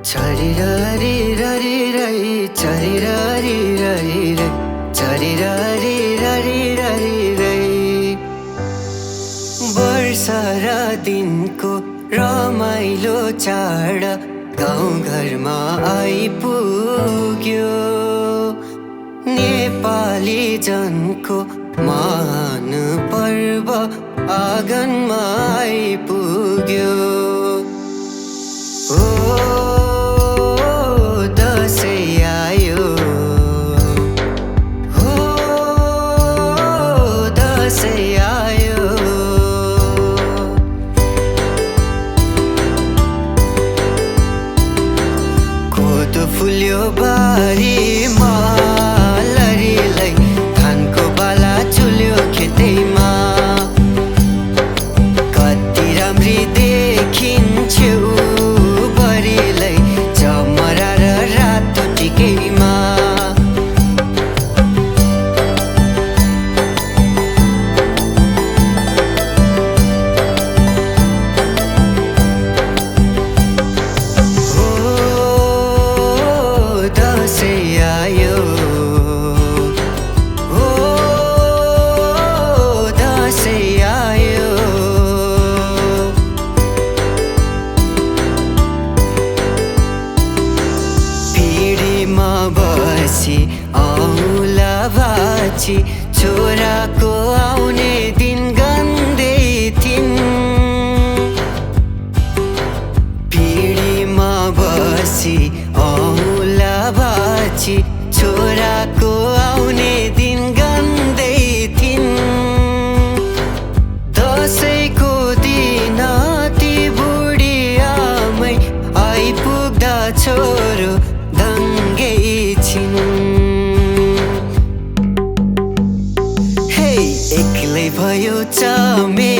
Chari rari rari rai, chari rari rari rai, chari rari rari rari rai. वर्षा र दिनको रमाइलो चाड गाउँ घरमा आइपुग्यो। नेपाली जनको महान पर्व आँगनमा आइपुग्यो। ओ दसैँ आयो, हो दसैँ आयो। कोदो फुल्यो बारीमा, लरीलाई धानको बाला चुल्यो खेतैमा। कति राम्री देखिन्थ्यो बरीलाई जमरा र रातो टिकैमा। दसैँ आयो, हो दसैँ आयो। पिँढीमा बसी औँला भाँची छोराको आउने दिन गन्दै थिइन्। पिँढीमा बसी औँला भाँची छोराको आउने दिन गन्दै थिइन्। दसैँको दिन ती बुढी आमै आइपुग्दा छोरो दङ्गै छिन्। हे एक्लै भयो चमे